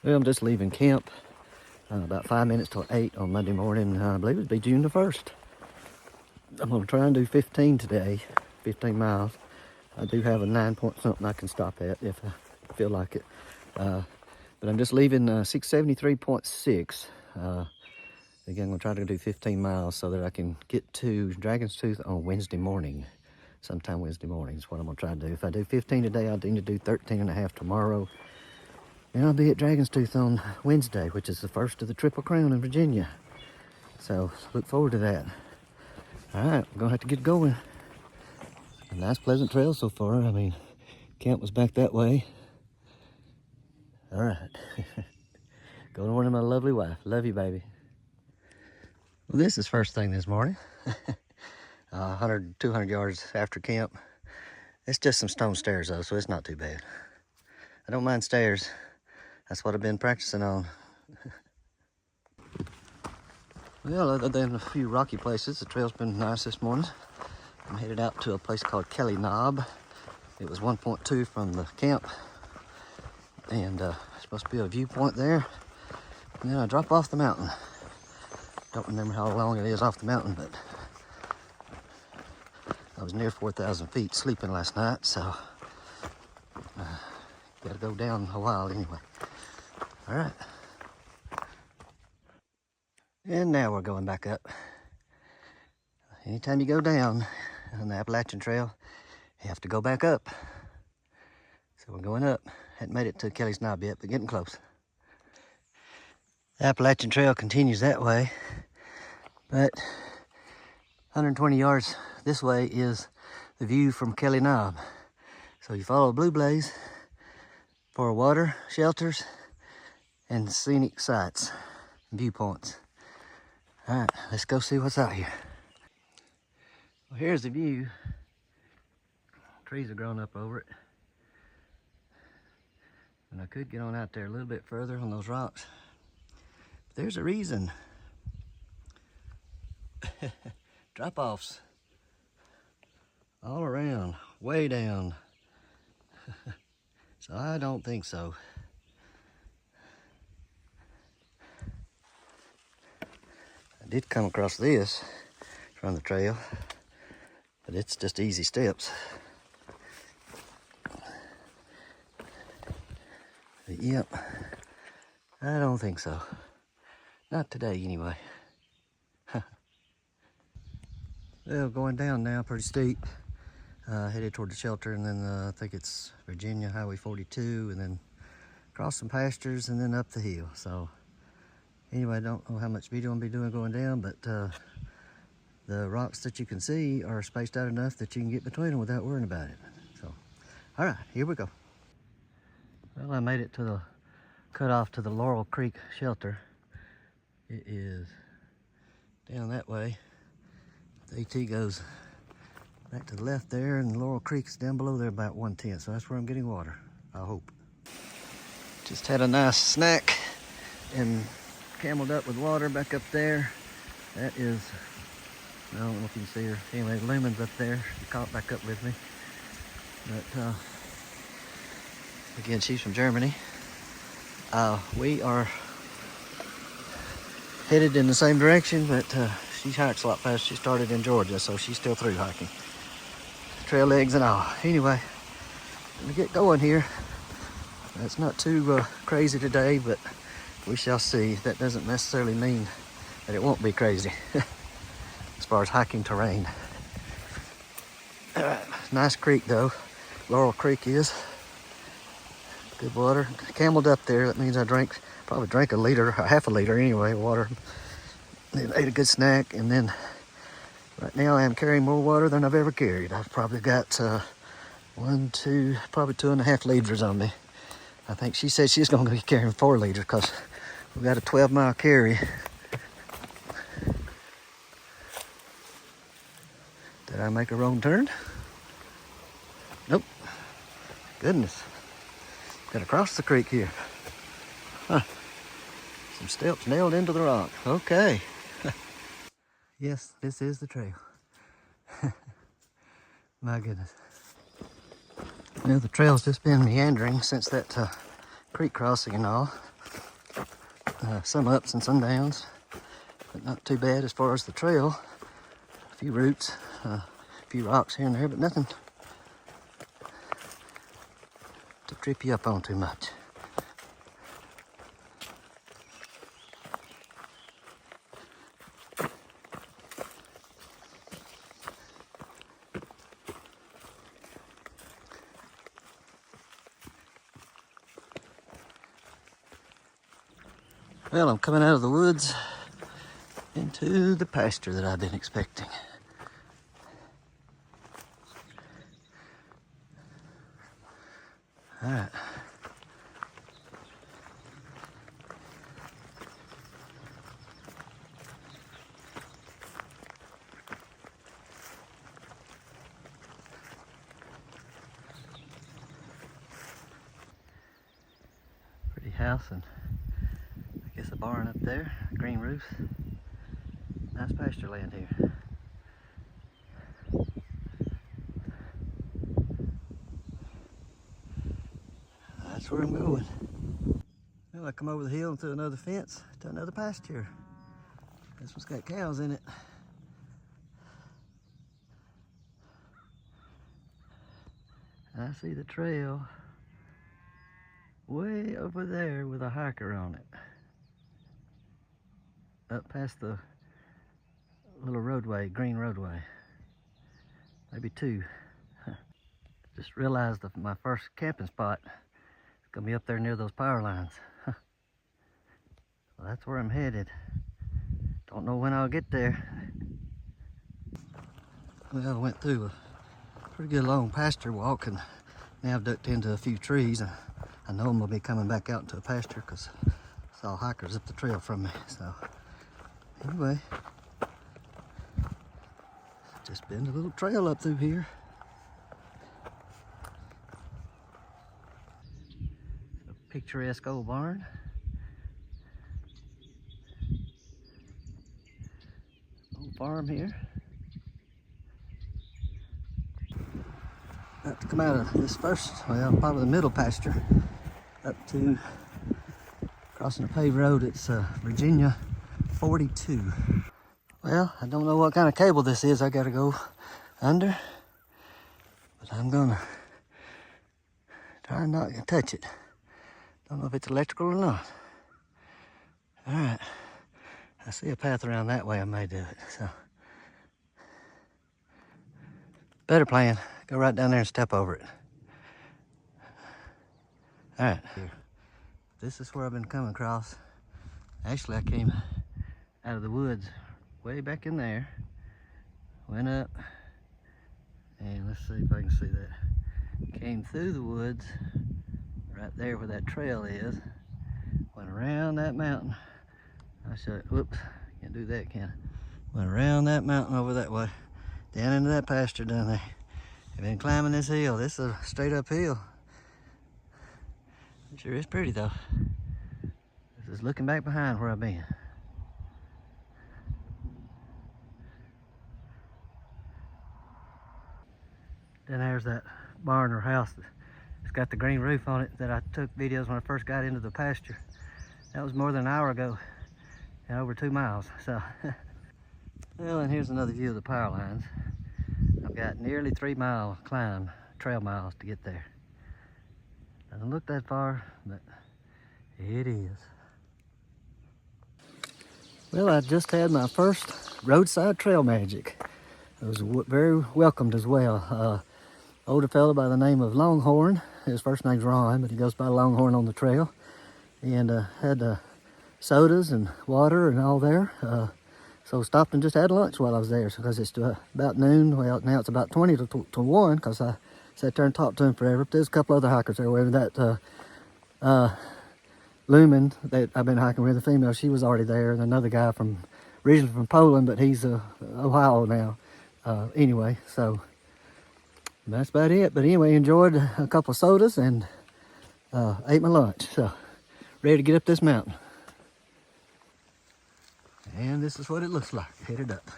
Well, I'm just leaving camp. About 5 minutes till 8 on Monday morning. I believe it'd be June the 1st. I'm going to try and do 15 today, 15 miles. I do have a 9 point something I can stop at if I feel like it. But I'm just leaving 673.6. Again, I'm going to try to do 15 miles so that I can get to Dragon's Tooth on Wednesday morning. Sometime Wednesday morning is what I'm going to try to do. If I do 15 today, I'll need to do 13 and a half tomorrow. And I'll be at Dragon's Tooth on Wednesday, which is the first of the Triple Crown in Virginia. So look forward to that. All right, we're gonna have to get going. A nice pleasant trail so far. I mean, camp was back that way. All right, go to one of my lovely wife. Love you, baby. Well, this is first thing this morning. 100, 200 yards after camp. It's just some stone stairs though, so it's not too bad. I don't mind stairs. That's what I've been practicing on. Well, other than a few rocky places, the trail's been nice this morning. I'm headed out to a place called Kelly Knob. It was 1.2 from the camp, and supposed to be a viewpoint there. And then I drop off the mountain. Don't remember how long it is off the mountain, but I was near 4,000 feet sleeping last night, so got to go down a while anyway. All right. And now we're going back up. Anytime you go down on the Appalachian Trail, you have to go back up. So we're going up. Hadn't made it to Kelly's Knob yet, but getting close. The Appalachian Trail continues that way, but 120 yards this way is the view from Kelly Knob. So you follow Blue Blaze for water, shelters, and scenic sights, viewpoints. All right, let's go see what's out here. Well, here's the view. Trees are growing up over it. And I could get on out there a little bit further on those rocks. But there's a reason. Drop-offs all around, way down. So I don't think so. I did come across this from the trail, but it's just easy steps. But yep, I don't think so. Not today anyway. Well, going down now, pretty steep. Headed toward the shelter, and then I think it's Virginia Highway 42, and then across some pastures, and then up the hill. So anyway, I don't know how much video I'm gonna be doing going down, but the rocks that you can see are spaced out enough that you can get between them without worrying about it. So, all right, here we go. Well, I made it to the cutoff to the Laurel Creek shelter. It is down that way. The AT goes back to the left there, and Laurel Creek's down below there about 110, so that's where I'm getting water, I hope. Just had a nice snack and cameled up with water back up there. That is, I don't know if you can see her. Anyway, Lumen's up there. She caught back up with me. But again, she's from Germany. We are headed in the same direction, but she hikes a lot faster. She started in Georgia, so she's still through hiking. Trail legs and all. Anyway, let me get going here. It's not too crazy today, but we shall see. That doesn't necessarily mean that it won't be crazy as far as hiking terrain. Nice creek though. Laurel Creek is. Good water. Cameled up there. That means I probably drank a liter, half a liter anyway, water. Then ate a good snack, and then right now I am carrying more water than I've ever carried. I've probably got probably 2.5 liters on me. I think she said she's gonna be carrying 4 liters because we've got a 12-mile carry. Did I make a wrong turn? Nope. Goodness. Gotta cross the creek here. Huh. Some steps nailed into the rock. Okay. Yes, this is the trail. My goodness. Well, the trail's just been meandering since that creek crossing and all. Some ups and some downs, but not too bad as far as the trail. A few roots, a few rocks here and there, but nothing to trip you up on too much. Well, I'm coming out of the woods into the pasture that I've been expecting. All right. Pretty house and I guess a barn up there, green roofs. Nice pasture land here. That's where I'm going. Well, I come over the hill and through another fence to another pasture. This one's got cows in it. I see the trail way over there with a hiker on it. Up past the little roadway, green roadway. Maybe two. Just realized that my first camping spot is gonna be up there near those power lines. So that's where I'm headed. Don't know when I'll get there. Well, I went through a pretty good long pasture walk and now I've ducked into a few trees. I know I'm gonna be coming back out into a pasture because I saw hikers up the trail from me. So anyway, just been a little trail up through here. It's a picturesque old barn. Old farm here. About to come out of this first, well, probably the middle pasture up to crossing a paved road. It's Virginia 42. Well, I don't know what kind of cable this is I gotta go under, but I'm gonna try not to touch it. Don't know if it's electrical or not. All right, I see a path around that way. I may do it, so. Better plan, go right down there and step over it. All right, this is where I've been coming across. Actually, I came out of the woods way back in there, went up, and let's see if I can see that. Came through the woods, right there where that trail is, went around that mountain. I'll show you, whoops, can't do that, can I? Went around that mountain over that way, down into that pasture down there. I've been climbing this hill. This is a straight up hill. It sure is pretty though. This is looking back behind where I've been. Then there's that barn or house. It's got the green roof on it that I took videos when I first got into the pasture. That was more than an hour ago and over 2 miles. So, well, and here's another view of the power lines. I've got nearly 3 mile climb, trail miles to get there. Doesn't look that far, but it is. Well, I just had my first roadside trail magic. It was very welcomed as well. Older fellow by the name of Longhorn. His first name's Ron, but he goes by Longhorn on the trail. And had sodas and water and all there. So stopped and just had lunch while I was there because it's about noon. Well, now it's about 20 to 1 because I sat there and talked to him forever. But there's a couple other hikers there. Where that Lumen that I've been hiking with, a female, she was already there. And another guy originally from Poland, but he's Ohio now. Anyway, so that's about it. But anyway, enjoyed a couple of sodas and ate my lunch. So ready to get up this mountain. And this is what it looks like, headed up.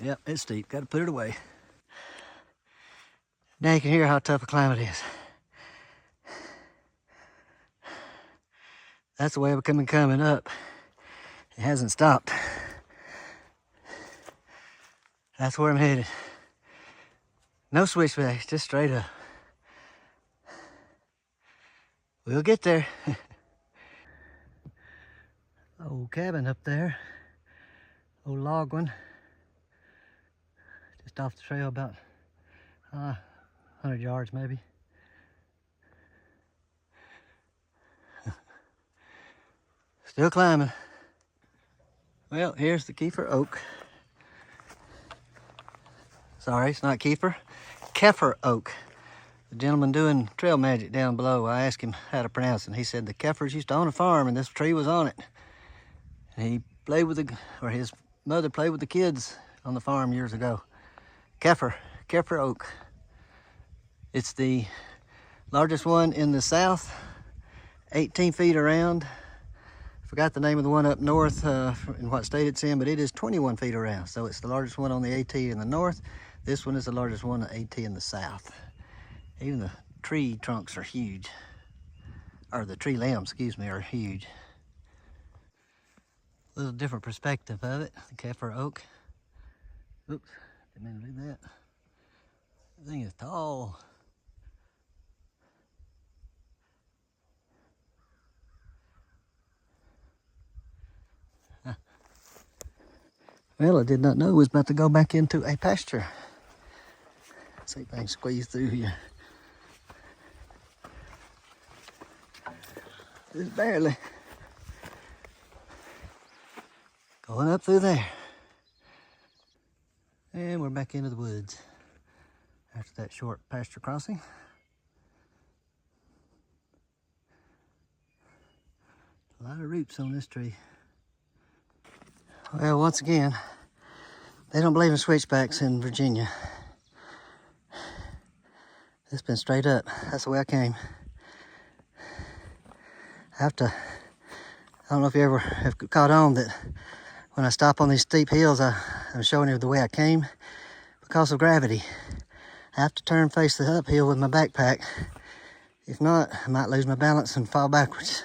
Yep, it's steep, gotta put it away. Now you can hear how tough a climb it is. That's the way we're coming up. It hasn't stopped. That's where I'm headed. No switchbacks, just straight up. We'll get there. Old cabin up there. Old log one. Just off the trail about 100 yards maybe. Still climbing. Well, here's the Kiefer Oak. Sorry, it's not Kiefer. Keffer Oak. The gentleman doing trail magic down below, I asked him how to pronounce it. And he said the Keffers used to own a farm and this tree was on it. And he played with his mother played with the kids on the farm years ago. Keffer Oak. It's the largest one in the south, 18 feet around. Forgot the name of the one up north in what state it's in, but it is 21 feet around. So it's the largest one on the AT in the north. This one is the largest one on the AT in the south. Even the tree trunks are huge. Or the tree limbs, excuse me, are huge. A little different perspective of it, the Keffer Oak. Oops, didn't mean to do that. The thing is tall. Well, I did not know it was about to go back into a pasture. Let's see if I can squeeze through here. Just barely. Going up through there. And we're back into the woods after that short pasture crossing. A lot of roots on this tree. Well, once again, they don't believe in switchbacks in Virginia. It's been straight up. That's the way I came. I don't know if you ever have caught on that when I stop on these steep hills, I'm showing you the way I came because of gravity. I have to turn face the uphill with my backpack. If not, I might lose my balance and fall backwards.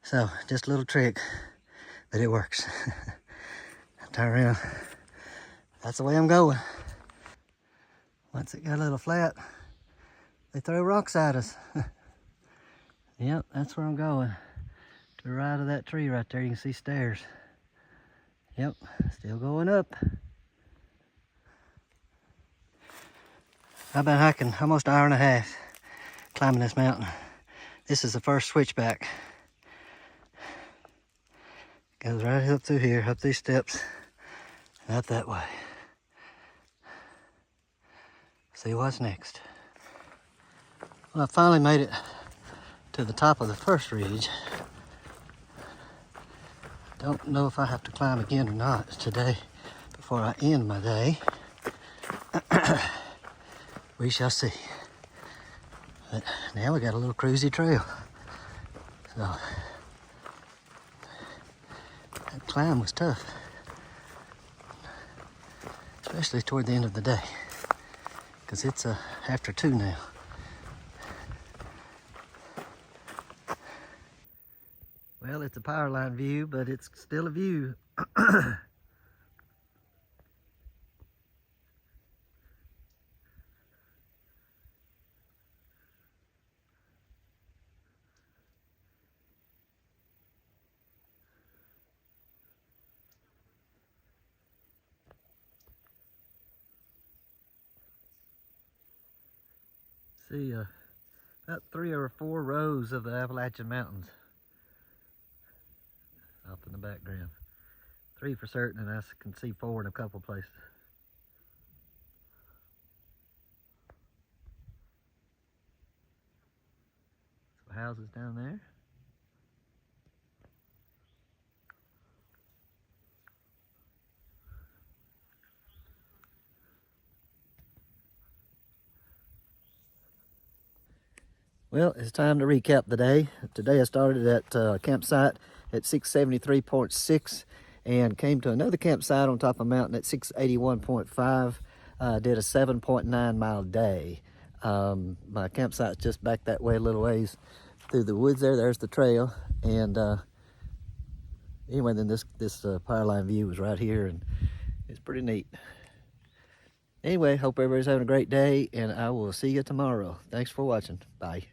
So, just a little trick, but it works. Turn around. That's the way I'm going. Once it got a little flat, they throw rocks at us. Yep, that's where I'm going. To the right of that tree right there, you can see stairs. Yep, still going up. I've been hiking almost an hour and a half, climbing this mountain. This is the first switchback. Goes right up through here, up these steps, and up that way. See what's next. Well, I finally made it to the top of the first ridge. Don't know if I have to climb again or not today before I end my day. We shall see. But now we got a little cruisy trail. So that climb was tough, especially toward the end of the day, because it's after 2 now. Well, it's a power line view, but it's still a view. See about 3 or 4 rows of the Appalachian Mountains off in the background. 3 for certain, and I can see 4 in a couple places. Some houses down there. Well, it's time to recap the day. Today I started at campsite at 673.6 and came to another campsite on top of a mountain at 681.5. did a 7.9 mile day. My campsite's just back that way a little ways through the woods there. There's the trail. And anyway, then this power line view was right here, and it's pretty neat. Anyway, hope everybody's having a great day, and I will see you tomorrow. Thanks for watching. Bye.